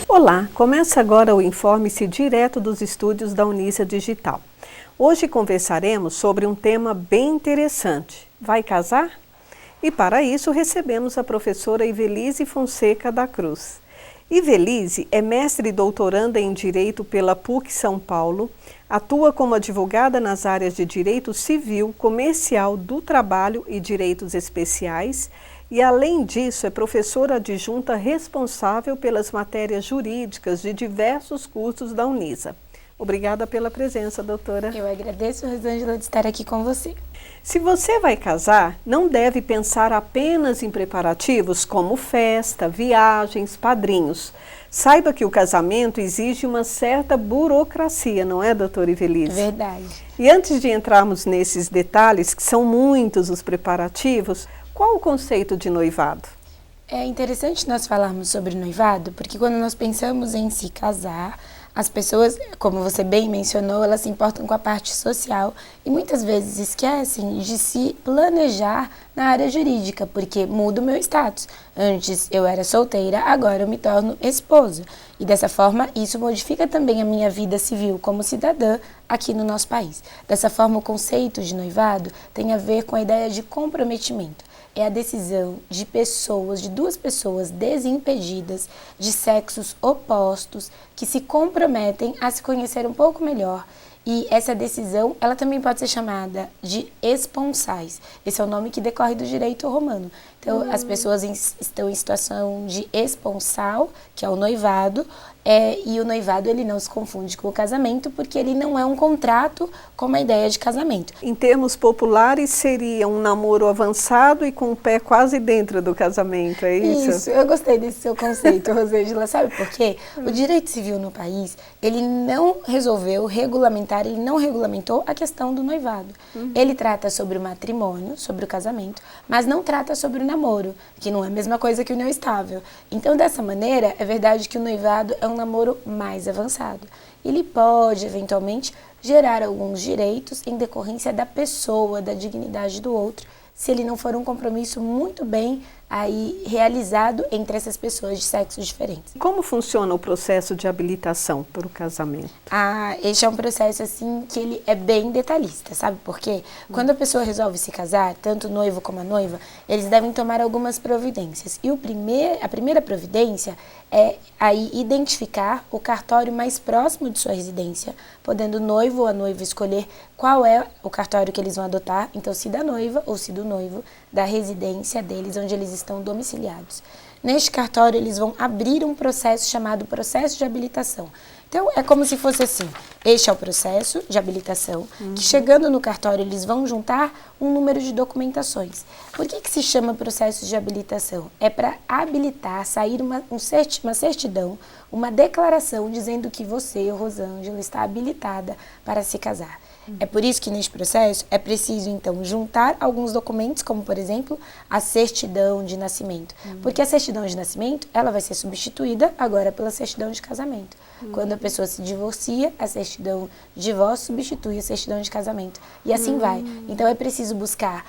Olá, começa agora o Informe-se direto dos estúdios da Unísia Digital. Hoje conversaremos sobre um tema bem interessante. Vai casar? E para isso recebemos a professora Ivelise Fonseca da Cruz. Ivelise é mestre e doutoranda em Direito pela PUC São Paulo, atua como advogada nas áreas de Direito Civil, Comercial, do Trabalho e Direitos Especiais e, além disso, é professora adjunta responsável pelas matérias jurídicas de diversos cursos da Unisa. Obrigada pela presença, doutora. Eu agradeço, Rosângela, de estar aqui com você. Se você vai casar, não deve pensar apenas em preparativos como festa, viagens, padrinhos. Saiba que o casamento exige uma certa burocracia, não é, doutora Ivelise? Verdade. E antes de entrarmos nesses detalhes, que são muitos os preparativos, qual o conceito de noivado? É interessante nós falarmos sobre noivado, porque quando nós pensamos em se casar, as pessoas, como você bem mencionou, elas se importam com a parte social e muitas vezes esquecem de se planejar na área jurídica, porque muda o meu status. Antes eu era solteira, agora eu me torno esposa. E dessa forma, isso modifica também a minha vida civil como cidadã aqui no nosso país. Dessa forma, o conceito de noivado tem a ver com a ideia de comprometimento. É a decisão de duas pessoas desimpedidas, de sexos opostos, que se comprometem a se conhecer um pouco melhor. E essa decisão, ela também pode ser chamada de esponsais. Esse é o nome que decorre do direito romano. Então, as pessoas estão em situação de esponsal, que é o noivado, e o noivado ele não se confunde com o casamento, porque ele não é um contrato com uma ideia de casamento. Em termos populares, seria um namoro avançado e com o pé quase dentro do casamento, é isso? Isso, eu gostei desse seu conceito, Rosângela. Sabe por quê? O direito civil no país, ele não resolveu regulamentar, ele não regulamentou a questão do noivado. Ele trata sobre o matrimônio, sobre o casamento, mas não trata sobre o namoro, que não é a mesma coisa que união estável. Então, dessa maneira, é verdade que o noivado é um namoro mais avançado. Ele pode, eventualmente, gerar alguns direitos em decorrência da pessoa, da dignidade do outro, se ele não for um compromisso muito bem aí realizado entre essas pessoas de sexos diferentes. Como funciona o processo de habilitação para o casamento? Este é um processo assim que ele é bem detalhista, sabe por quê? Quando a pessoa resolve se casar, tanto o noivo como a noiva, eles devem tomar algumas providências. E a primeira providência é aí identificar o cartório mais próximo de sua residência, podendo o noivo ou a noiva escolher qual é o cartório que eles vão adotar, então se da noiva ou se do noivo, da residência deles, onde eles estão domiciliados. Neste cartório, eles vão abrir um processo chamado processo de habilitação. Então, é como se fosse assim, este é o processo de habilitação, que chegando no cartório, eles vão juntar um número de documentações. Por que se chama processo de habilitação? É para habilitar, sair uma certidão, uma declaração dizendo que você, Rosângela, está habilitada para se casar. É por isso que neste processo é preciso, então, juntar alguns documentos, como, por exemplo, a certidão de nascimento. Porque a certidão de nascimento, ela vai ser substituída agora pela certidão de casamento. Quando a pessoa se divorcia, a certidão de divórcio substitui a certidão de casamento. E assim vai. Então, é preciso buscar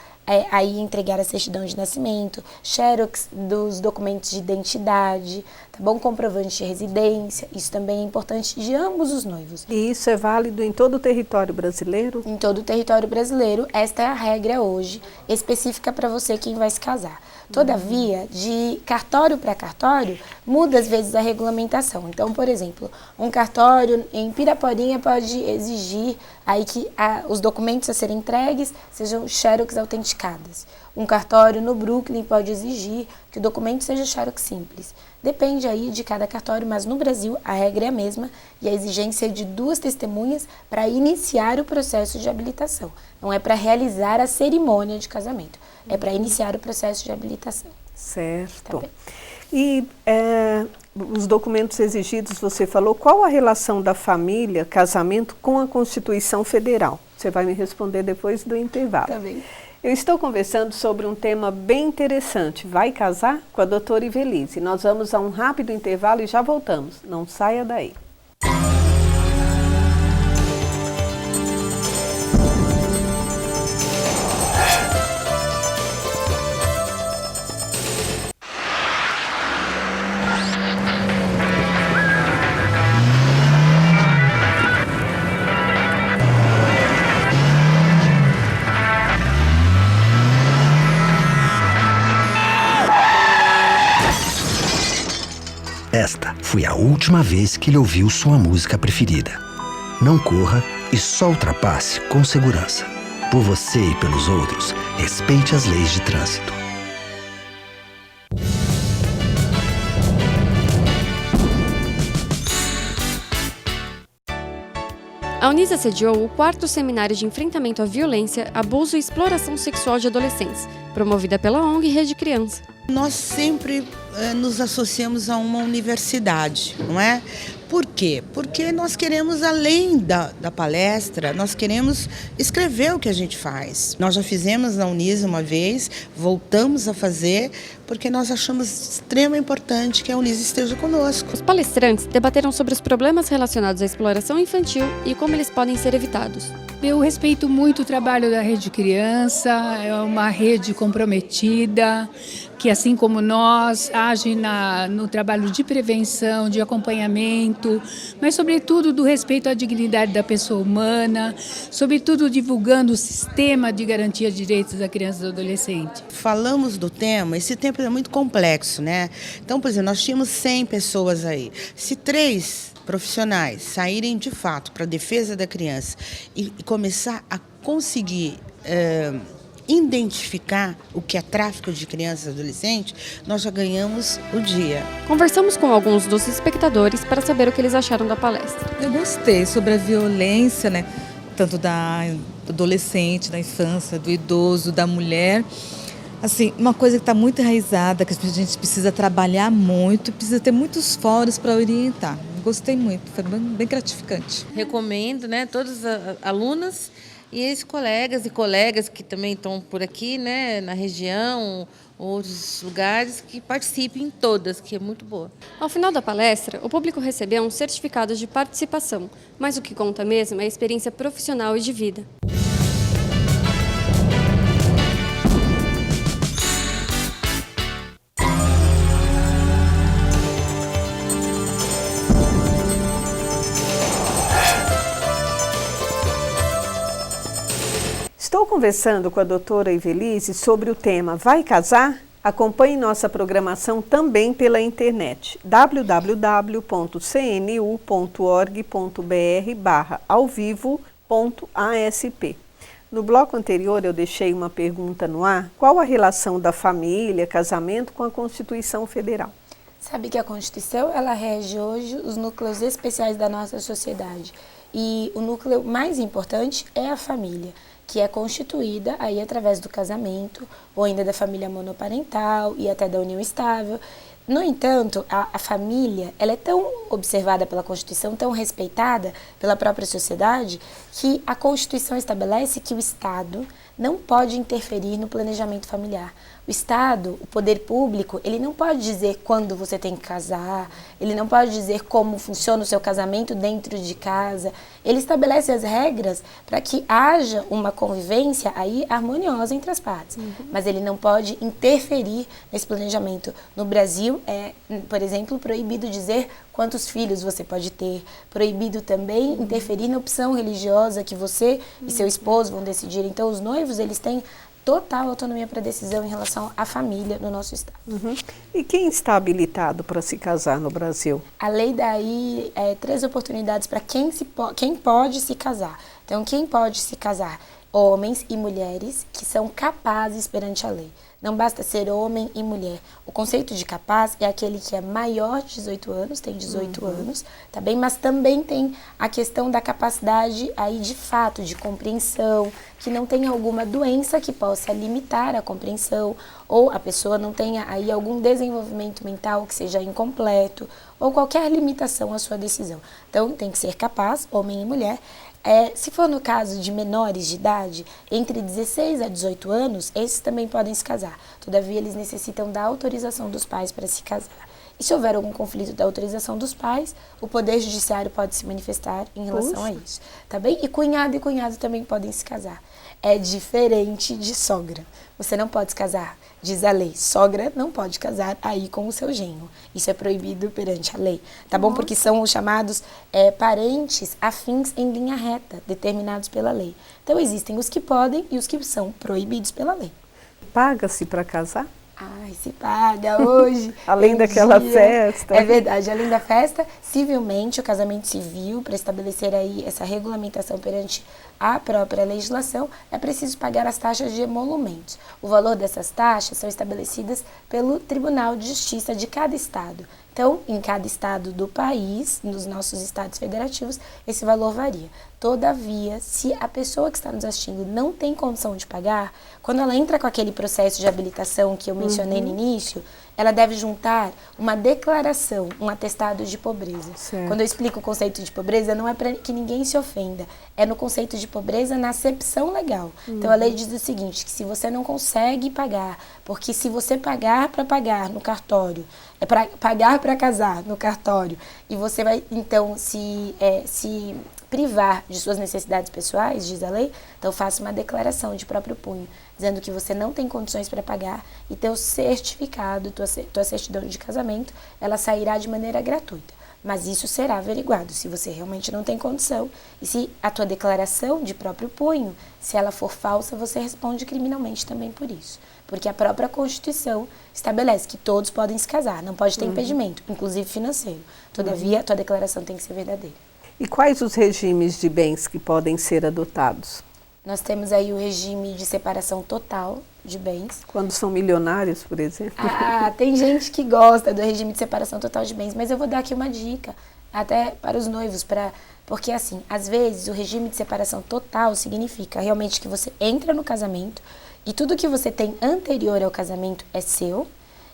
aí entregar a certidão de nascimento, xerox dos documentos de identidade, tá bom? Comprovante de residência, isso também é importante de ambos os noivos. E isso é válido em todo o território brasileiro? Em todo o território brasileiro, esta é a regra hoje, específica para você quem vai se casar. Todavia, de cartório para cartório, muda às vezes a regulamentação. Então, por exemplo, um cartório em Piraporinha pode exigir aí que os documentos a serem entregues sejam xerox autenticadas. Um cartório no Brooklyn pode exigir que o documento seja xerox simples. Depende aí de cada cartório, mas no Brasil a regra é a mesma e a exigência é de 2 testemunhas para iniciar o processo de habilitação. Não é para realizar a cerimônia de casamento, é para iniciar o processo de habilitação. Certo. Tá. E os documentos exigidos, você falou, qual a relação da família, casamento, com a Constituição Federal? Você vai me responder depois do intervalo. Tá bem. Eu estou conversando sobre um tema bem interessante. Vai casar? Com a doutora Ivelise. Nós vamos a um rápido intervalo e já voltamos. Não saia daí. Esta foi a última vez que ele ouviu sua música preferida. Não corra e só ultrapasse com segurança. Por você e pelos outros, respeite as leis de trânsito. A Unisa sediou o 4º Seminário de Enfrentamento à Violência, Abuso e Exploração Sexual de Adolescentes, promovida pela ONG Rede Criança. Nós sempre nos associamos a uma universidade, não é? Por quê? Porque nós queremos, além da palestra, nós queremos escrever o que a gente faz. Nós já fizemos na Unisa uma vez, voltamos a fazer, porque nós achamos extremamente importante que a Unisa esteja conosco. Os palestrantes debateram sobre os problemas relacionados à exploração infantil e como eles podem ser evitados. Eu respeito muito o trabalho da Rede Criança, é uma rede comprometida, que assim como nós, age no trabalho de prevenção, de acompanhamento, mas sobretudo do respeito à dignidade da pessoa humana, sobretudo divulgando o sistema de garantia de direitos da criança e do adolescente. Falamos do tema, esse tema é muito complexo, né? Então, por exemplo, nós tínhamos 100 pessoas aí. Se 3 profissionais saírem de fato para a defesa da criança e começar a conseguir identificar o que é tráfico de crianças e adolescentes, nós já ganhamos o dia. Conversamos com alguns dos espectadores para saber o que eles acharam da palestra. Eu gostei sobre a violência, né? Tanto do adolescente, da infância, do idoso, da mulher. Assim, uma coisa que está muito enraizada, que a gente precisa trabalhar muito, precisa ter muitos fóruns para orientar. Gostei muito, foi bem gratificante. Recomendo, né, todas as alunas e esses colegas e colegas que também estão por aqui, né, na região, outros lugares, que participem em todas, que é muito boa. Ao final da palestra, o público recebeu um certificado de participação, mas o que conta mesmo é a experiência profissional e de vida. Estou conversando com a doutora Ivelise sobre o tema Vai Casar? Acompanhe nossa programação também pela internet www.cnu.org.br/alvivo.asp. No bloco anterior eu deixei uma pergunta no ar: qual a relação da família, casamento com a Constituição Federal? Sabe que a Constituição, ela rege hoje os núcleos especiais da nossa sociedade. E o núcleo mais importante é a família, que é constituída aí através do casamento, ou ainda da família monoparental e até da união estável. No entanto, a família, ela é tão observada pela Constituição, tão respeitada pela própria sociedade, que a Constituição estabelece que o Estado não pode interferir no planejamento familiar. O Estado, o poder público, ele não pode dizer quando você tem que casar, ele não pode dizer como funciona o seu casamento dentro de casa. Ele estabelece as regras para que haja uma convivência aí harmoniosa entre as partes. Mas ele não pode interferir nesse planejamento. No Brasil, é, por exemplo, proibido dizer quantos filhos você pode ter. Proibido também interferir na opção religiosa que você e seu esposo vão decidir. Então, os noivos, eles têm total autonomia para decisão em relação à família no nosso estado. E quem está habilitado para se casar no Brasil? A lei dá aí 3 oportunidades para quem pode se casar. Então, quem pode se casar? Homens e mulheres que são capazes perante a lei. Não basta ser homem e mulher. O conceito de capaz é aquele que é maior de 18 anos, tem 18 anos, tá bem? Mas também tem a questão da capacidade aí de fato, de compreensão, que não tenha alguma doença que possa limitar a compreensão, ou a pessoa não tenha aí algum desenvolvimento mental que seja incompleto, ou qualquer limitação à sua decisão. Então, tem que ser capaz, homem e mulher. Se for no caso de menores de idade, entre 16 a 18 anos, esses também podem se casar. Todavia, eles necessitam da autorização dos pais para se casar. E se houver algum conflito da autorização dos pais, o Poder Judiciário pode se manifestar em relação a isso. Tá bem? E cunhado também podem se casar. É diferente de sogra. Você não pode se casar, diz a lei. Sogra não pode casar aí com o seu genro. Isso é proibido perante a lei. Tá bom? Porque são os chamados parentes afins em linha reta, determinados pela lei. Então, existem os que podem e os que são proibidos pela lei. Paga-se para casar? Ai, se paga hoje. Além daquela festa. É verdade, além da festa, civilmente, o casamento civil, para estabelecer aí essa regulamentação perante a própria legislação, é preciso pagar as taxas de emolumentos. O valor dessas taxas são estabelecidas pelo Tribunal de Justiça de cada estado. Então, em cada estado do país, nos nossos estados federativos, esse valor varia. Todavia, se a pessoa que está nos assistindo não tem condição de pagar, quando ela entra com aquele processo de habilitação que eu mencionei no início, ela deve juntar uma declaração, um atestado de pobreza. Certo. Quando eu explico o conceito de pobreza, não é para que ninguém se ofenda, é no conceito de pobreza na acepção legal. Então a lei diz o seguinte, que se você não consegue pagar, porque se você pagar para pagar no cartório, é para pagar para casar no cartório, e você vai então se privar de suas necessidades pessoais, diz a lei, então faça uma declaração de próprio punho, dizendo que você não tem condições para pagar e teu certificado, tua certidão de casamento, ela sairá de maneira gratuita. Mas isso será averiguado, se você realmente não tem condição. E se a tua declaração de próprio punho, se ela for falsa, você responde criminalmente também por isso. Porque a própria Constituição estabelece que todos podem se casar, não pode ter impedimento, inclusive financeiro. Todavia, a tua declaração tem que ser verdadeira. E quais os regimes de bens que podem ser adotados? Nós temos aí o regime de separação total de bens. Quando são milionários, por exemplo? Ah, tem gente que gosta do regime de separação total de bens, mas eu vou dar aqui uma dica, até para os noivos, porque assim, às vezes o regime de separação total significa realmente que você entra no casamento e tudo que você tem anterior ao casamento é seu,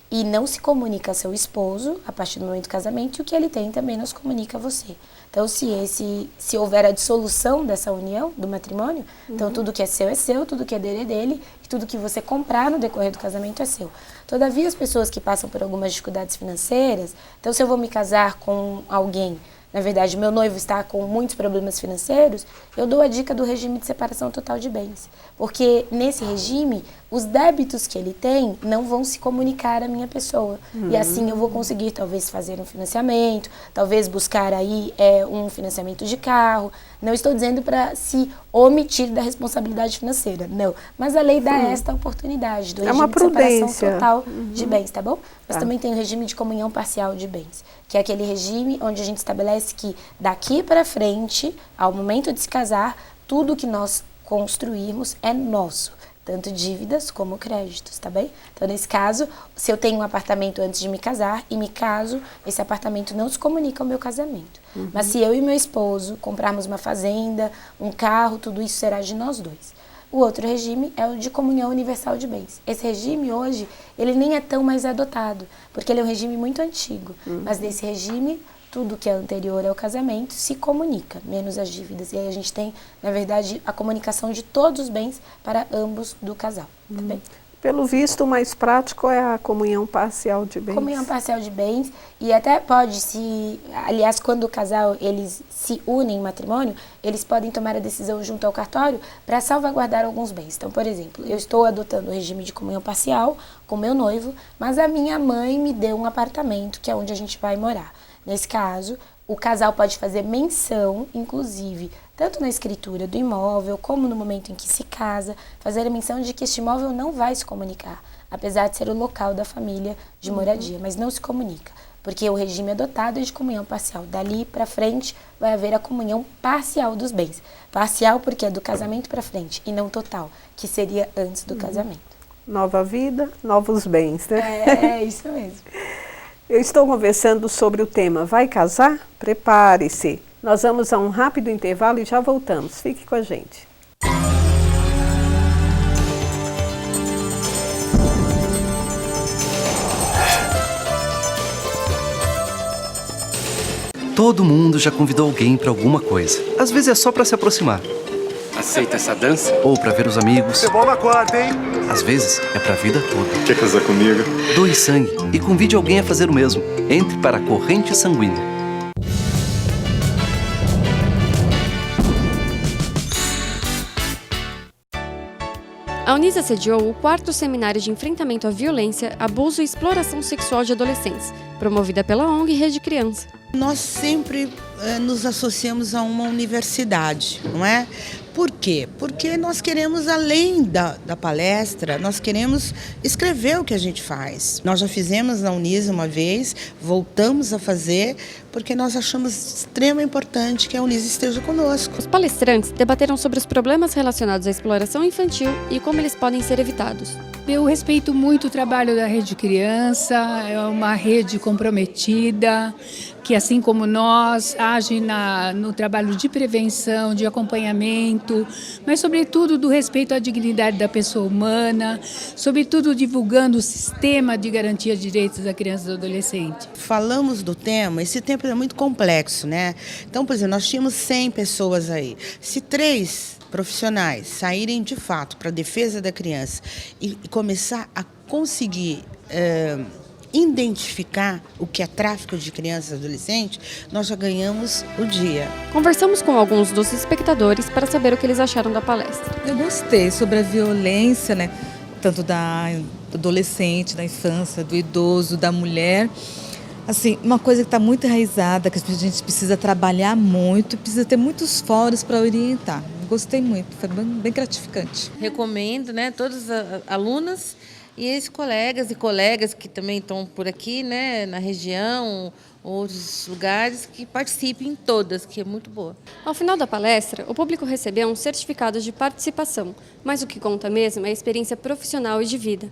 e não se comunica a seu esposo a partir do momento do casamento, e o que ele tem também não se comunica a você. Então, se houver a dissolução dessa união, do matrimônio, então tudo que é seu, tudo que é dele é dele, e tudo que você comprar no decorrer do casamento é seu. Todavia, as pessoas que passam por algumas dificuldades financeiras, então se eu vou me casar com alguém, na verdade, meu noivo está com muitos problemas financeiros, eu dou a dica do regime de separação total de bens. Porque nesse regime, os débitos que ele tem não vão se comunicar à minha pessoa. E assim eu vou conseguir talvez fazer um financiamento, talvez buscar aí um financiamento de carro. Não estou dizendo para se omitir da responsabilidade financeira, não. Mas a lei dá esta oportunidade do regime de separação total de bens, tá bom? Mas também tem o regime de comunhão parcial de bens, que é aquele regime onde a gente estabelece que daqui para frente, ao momento de se casar, tudo que nós construirmos é nosso, tanto dívidas como créditos, tá bem? Então, nesse caso, se eu tenho um apartamento antes de me casar e me caso, esse apartamento não se comunica ao meu casamento. Mas se eu e meu esposo comprarmos uma fazenda, um carro, tudo isso será de nós dois. O outro regime é o de comunhão universal de bens. Esse regime hoje, ele nem é tão mais adotado, porque ele é um regime muito antigo. Mas nesse regime, tudo que é anterior ao casamento se comunica, menos as dívidas. E aí a gente tem, na verdade, a comunicação de todos os bens para ambos do casal. Tá bem? Pelo visto, o mais prático é a comunhão parcial de bens. Comunhão parcial de bens, e até pode aliás, quando o casal, eles se unem em matrimônio, eles podem tomar a decisão junto ao cartório para salvaguardar alguns bens. Então, por exemplo, eu estou adotando o regime de comunhão parcial com meu noivo, mas a minha mãe me deu um apartamento, que é onde a gente vai morar. Nesse caso, o casal pode fazer menção, inclusive, tanto na escritura do imóvel, como no momento em que se casa, fazer a menção de que este imóvel não vai se comunicar, apesar de ser o local da família de moradia, mas não se comunica, porque o regime adotado é de comunhão parcial. Dali para frente vai haver a comunhão parcial dos bens. Parcial porque é do casamento para frente e não total, que seria antes do casamento. Nova vida, novos bens, né? É isso mesmo. Eu estou conversando sobre o tema Vai casar? Prepare-se! Nós vamos a um rápido intervalo e já voltamos. Fique com a gente. Todo mundo já convidou alguém para alguma coisa. Às vezes é só para se aproximar. Aceita essa dança? Ou para ver os amigos. Futebol na quarta, hein? Às vezes é para a vida toda. Quer casar comigo? Doe sangue e convide alguém a fazer o mesmo. Entre para a corrente sanguínea. A Unisa sediou o 4º Seminário de Enfrentamento à Violência, Abuso e Exploração Sexual de Adolescentes, promovida pela ONG Rede Criança. Nós sempre nos associamos a uma universidade, não é? Por quê? Porque nós queremos, além da palestra, nós queremos escrever o que a gente faz. Nós já fizemos na Unisa uma vez, voltamos a fazer, porque nós achamos extremamente importante que a Unisa esteja conosco. Os palestrantes debateram sobre os problemas relacionados à exploração infantil e como eles podem ser evitados. Eu respeito muito o trabalho da Rede Criança, é uma rede comprometida, que assim como nós, age no trabalho de prevenção, de acompanhamento, mas sobretudo do respeito à dignidade da pessoa humana, sobretudo divulgando o sistema de garantia de direitos da criança e do adolescente. Falamos do tema, esse tema é muito complexo, né? Então, por exemplo, nós tínhamos 100 pessoas aí. Se 3 profissionais saírem de fato para a defesa da criança e começar a conseguir identificar o que é tráfico de crianças e adolescentes, nós já ganhamos o dia. Conversamos com alguns dos espectadores para saber o que eles acharam da palestra. Eu gostei sobre a violência, né? Tanto do adolescente, da infância, do idoso, da mulher. Assim, uma coisa que está muito enraizada, que a gente precisa trabalhar muito, precisa ter muitos fóruns para orientar. Gostei muito, foi bem gratificante. Recomendo, né, todas as alunas e ex-colegas e colegas que também estão por aqui, né, na região, outros lugares, que participem em todas, que é muito boa. Ao final da palestra, o público recebeu um certificado de participação, mas o que conta mesmo é a experiência profissional e de vida.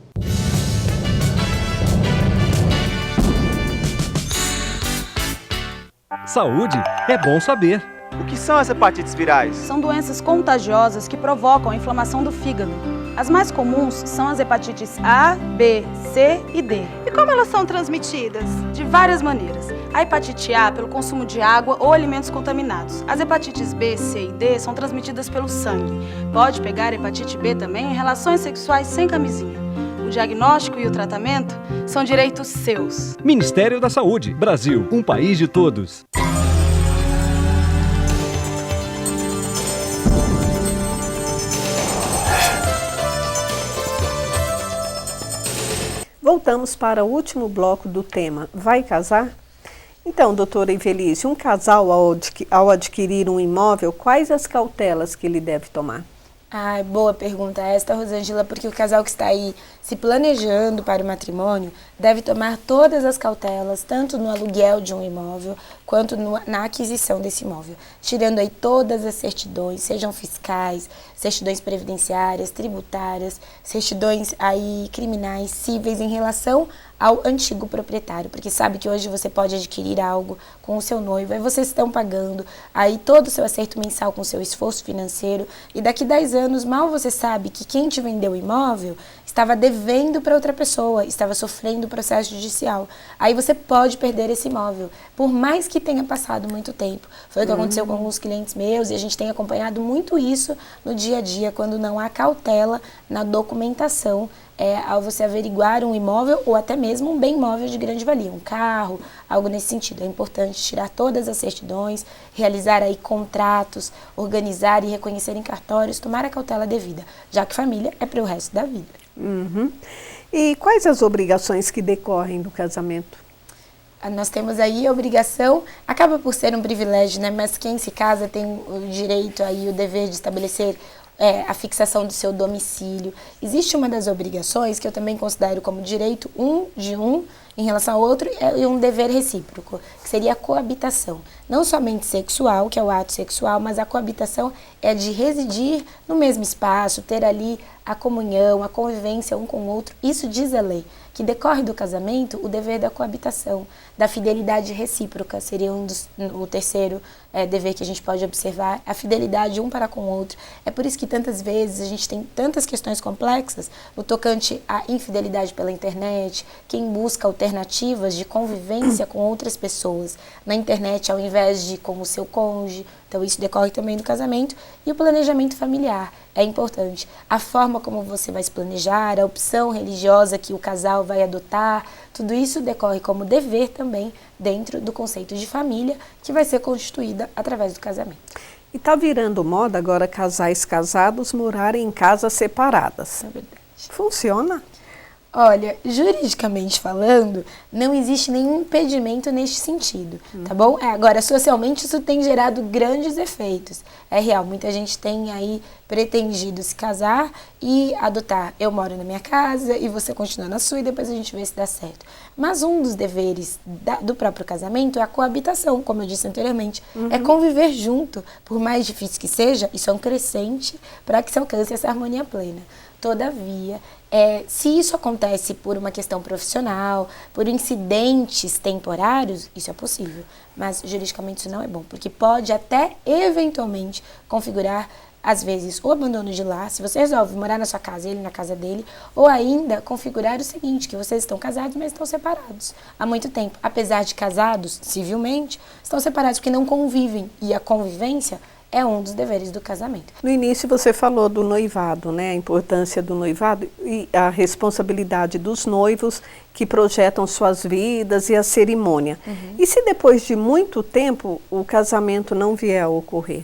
Saúde é bom saber. O que são as hepatites virais? São doenças contagiosas que provocam a inflamação do fígado. As mais comuns são as hepatites A, B, C e D. E como elas são transmitidas? De várias maneiras. A hepatite A pelo consumo de água ou alimentos contaminados. As hepatites B, C e D são transmitidas pelo sangue. Pode pegar hepatite B também em relações sexuais sem camisinha. O diagnóstico e o tratamento são direitos seus. Ministério da Saúde, Brasil, um país de todos. Voltamos para o último bloco do tema Vai casar? Então, doutora Invelise, um casal ao adquirir um imóvel, quais as cautelas que ele deve tomar? Boa pergunta esta, Rosângela, porque o casal que está aí se planejando para o matrimônio deve tomar todas as cautelas, tanto no aluguel de um imóvel, quanto na aquisição desse imóvel, tirando aí todas as certidões, sejam fiscais, certidões previdenciárias, tributárias, certidões aí criminais, cíveis em relação ao antigo proprietário, porque sabe que hoje você pode adquirir algo com o seu noivo, aí vocês estão pagando aí todo o seu acerto mensal com o seu esforço financeiro, e daqui 10 anos mal você sabe que quem te vendeu o imóvel estava devendo para outra pessoa, estava sofrendo processo judicial. Aí você pode perder esse imóvel, por mais que tenha passado muito tempo. Foi o que aconteceu com alguns clientes meus e a gente tem acompanhado muito isso no dia a dia, quando não há cautela na documentação ao você averiguar um imóvel ou até mesmo um bem imóvel de grande valia, um carro, algo nesse sentido. É importante tirar todas as certidões, realizar aí contratos, organizar e reconhecer em cartórios, tomar a cautela devida, já que família é para o resto da vida. E quais as obrigações que decorrem do casamento? Nós temos aí a obrigação, acaba por ser um privilégio, né? Mas quem se casa tem o direito aí, o dever de estabelecer a fixação do seu domicílio. Existe uma das obrigações que eu também considero como direito de um em relação ao outro e um dever recíproco, que seria a coabitação. Não somente sexual, que é o ato sexual, mas a coabitação é de residir no mesmo espaço, ter ali a comunhão, a convivência um com o outro. Isso diz a lei, que decorre do casamento o dever da coabitação, da fidelidade recíproca, seria o terceiro dever que a gente pode observar, a fidelidade um para com o outro. É por isso que tantas vezes a gente tem tantas questões complexas no tocante à infidelidade pela internet, quem busca alternativas de convivência com outras pessoas na internet ao invés de com o seu cônjuge. Então isso decorre também do casamento. E o planejamento familiar é importante. A forma como você vai se planejar, a opção religiosa que o casal vai adotar, tudo isso decorre como dever também dentro do conceito de família que vai ser constituída através do casamento. E está virando moda agora casais casados morarem em casas separadas. É verdade. Funciona? Olha, juridicamente falando, não existe nenhum impedimento neste sentido, tá bom? Agora, socialmente, isso tem gerado grandes efeitos. É real, muita gente tem aí pretendido se casar e adotar. Eu moro na minha casa e você continua na sua e depois a gente vê se dá certo. Mas um dos deveres do próprio casamento é a coabitação, como eu disse anteriormente. É conviver junto, por mais difícil que seja, isso é um crescente para que se alcance essa harmonia plena. Todavia, se isso acontece por uma questão profissional, por incidentes temporários, isso é possível. Mas juridicamente isso não é bom, porque pode até eventualmente configurar, às vezes, o abandono de lar, se você resolve morar na sua casa e ele na casa dele, ou ainda configurar o seguinte, que vocês estão casados, mas estão separados há muito tempo. Apesar de casados civilmente, estão separados porque não convivem, e a convivência é um dos deveres do casamento. No início você falou do noivado, né? A importância do noivado e a responsabilidade dos noivos que projetam suas vidas e a cerimônia. E se depois de muito tempo o casamento não vier a ocorrer?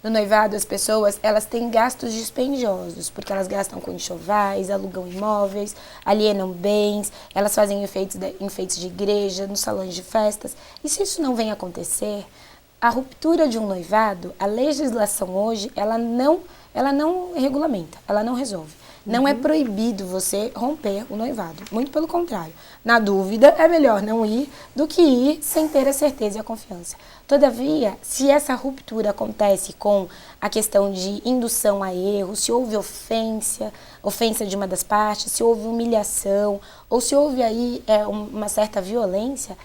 No noivado, as pessoas, elas têm gastos dispendiosos, porque elas gastam com enxovais, alugam imóveis, alienam bens, elas fazem enfeites de igreja, nos salões de festas. E se isso não vem acontecer, a ruptura de um noivado, a legislação hoje, ela não regulamenta, ela não resolve. Não é proibido você romper o noivado, muito pelo contrário. Na dúvida, é melhor não ir do que ir sem ter a certeza e a confiança. Todavia, se essa ruptura acontece com a questão de indução a erro, se houve ofensa de uma das partes, se houve humilhação, ou se houve aí uma certa violência,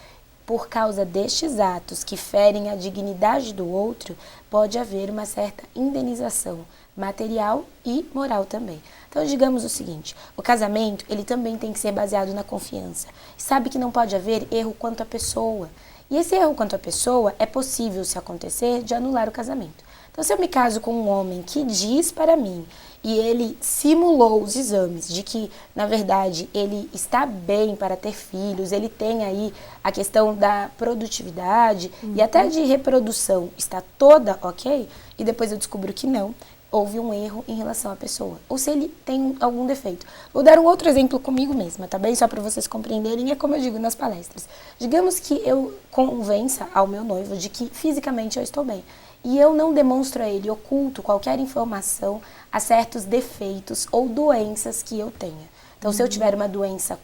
por causa destes atos que ferem a dignidade do outro, pode haver uma certa indenização material e moral também. Então, digamos o seguinte, o casamento, ele também tem que ser baseado na confiança. Sabe que não pode haver erro quanto à pessoa. E esse erro quanto à pessoa é possível, se acontecer, de anular o casamento. Então, se eu me caso com um homem que diz para mim, e ele simulou os exames de que, na verdade, ele está bem para ter filhos, ele tem aí a questão da produtividade e até de reprodução, está toda ok, e depois eu descubro que não, houve um erro em relação à pessoa, ou se ele tem algum defeito. Vou dar um outro exemplo comigo mesma, tá bem? Só para vocês compreenderem, é como eu digo nas palestras. Digamos que eu convença ao meu noivo de que fisicamente eu estou bem, e eu não demonstro a ele, oculto qualquer informação a certos defeitos ou doenças que eu tenha. Então, se eu tiver uma doença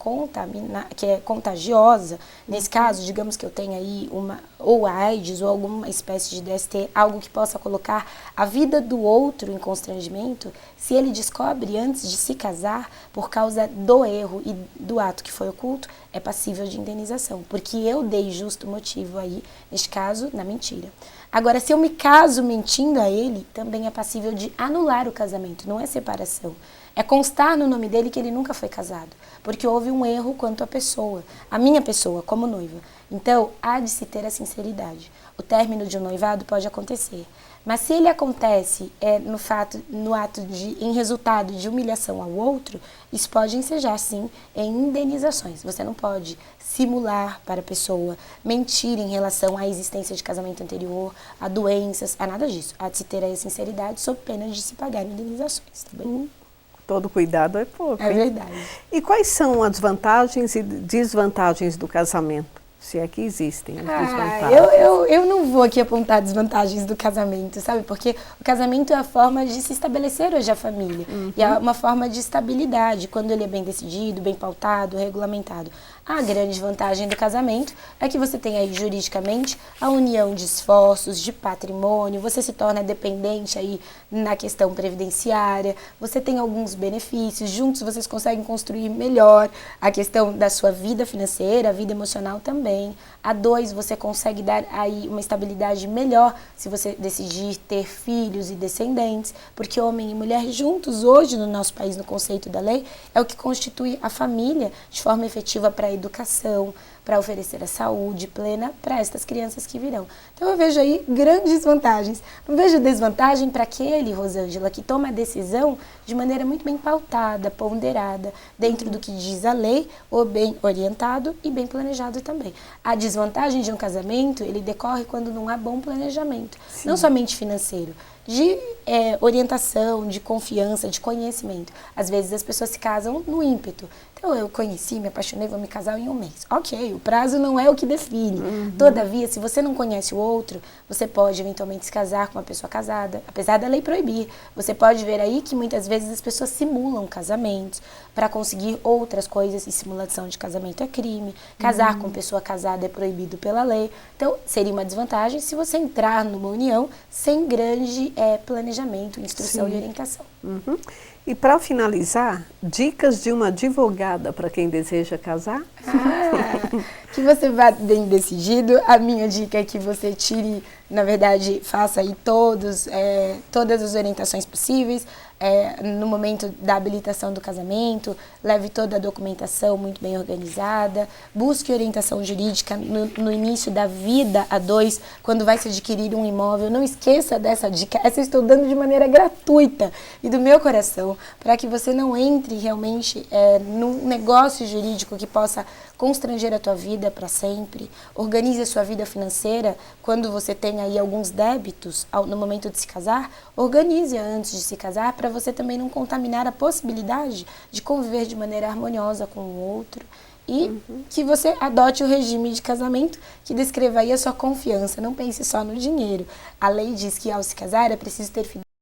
que é contagiosa, nesse caso, digamos que eu tenha aí ou AIDS ou alguma espécie de DST, algo que possa colocar a vida do outro em constrangimento, se ele descobre antes de se casar, por causa do erro e do ato que foi oculto, é passível de indenização, porque eu dei justo motivo aí, neste caso, na mentira. Agora, se eu me caso mentindo a ele, também é passível de anular o casamento, não é separação. É constar no nome dele que ele nunca foi casado, porque houve um erro quanto à pessoa, a minha pessoa como noiva. Então, há de se ter a sinceridade. O término de um noivado pode acontecer, mas se ele acontece em resultado de humilhação ao outro, isso pode ensejar, sim, em indenizações. Você não pode simular para a pessoa, mentir em relação à existência de casamento anterior, a doenças, a nada disso. Há de se ter a sinceridade sob pena de se pagar indenizações, tá bem? Todo cuidado é pouco. É verdade. E quais são as vantagens e desvantagens do casamento? Se é que existem as desvantagens. Eu não vou aqui apontar desvantagens do casamento, sabe? Porque o casamento é a forma de se estabelecer hoje a família. E é uma forma de estabilidade, quando ele é bem decidido, bem pautado, regulamentado. A grande vantagem do casamento é que você tem aí juridicamente a união de esforços, de patrimônio, você se torna dependente aí na questão previdenciária, você tem alguns benefícios, juntos vocês conseguem construir melhor a questão da sua vida financeira, a vida emocional também. A dois, você consegue dar aí uma estabilidade melhor se você decidir ter filhos e descendentes, porque homem e mulher juntos hoje no nosso país, no conceito da lei, é o que constitui a família de forma efetiva para a educação, para oferecer a saúde plena para estas crianças que virão. Então eu vejo aí grandes vantagens. Não vejo desvantagem para aquele, Rosângela, que toma a decisão de maneira muito bem pautada, ponderada, dentro do que diz a lei, ou bem orientado e bem planejado também. A desvantagem de um casamento, ele decorre quando não há bom planejamento, não somente financeiro, de orientação, de confiança, de conhecimento. Às vezes as pessoas se casam no ímpeto. Então, eu conheci, me apaixonei, vou me casar em um mês. Ok, o prazo não é o que define. Todavia, se você não conhece o outro, você pode eventualmente se casar com uma pessoa casada, apesar da lei proibir. Você pode ver aí que muitas vezes as pessoas simulam casamentos para conseguir outras coisas, e simulação de casamento é crime. Casar com pessoa casada é proibido pela lei. Então, seria uma desvantagem se você entrar numa união sem grande planejamento, instrução e orientação. E para finalizar, dicas de uma advogada para quem deseja casar? Que você vá bem decidido. A minha dica é que você tire, na verdade, faça aí todas as orientações possíveis. No momento da habilitação do casamento, leve toda a documentação muito bem organizada, busque orientação jurídica no início da vida a dois, quando vai se adquirir um imóvel. Não esqueça dessa dica, essa eu estou dando de maneira gratuita e do meu coração, para que você não entre realmente num negócio jurídico que possa constranger a tua vida para sempre. Organize a sua vida financeira. Quando você tem aí alguns débitos no momento de se casar, organize antes de se casar, para você também não contaminar a possibilidade de conviver de maneira harmoniosa com o outro. E que você adote o regime de casamento que descreva aí a sua confiança. Não pense só no dinheiro. A lei diz que ao se casar é preciso ter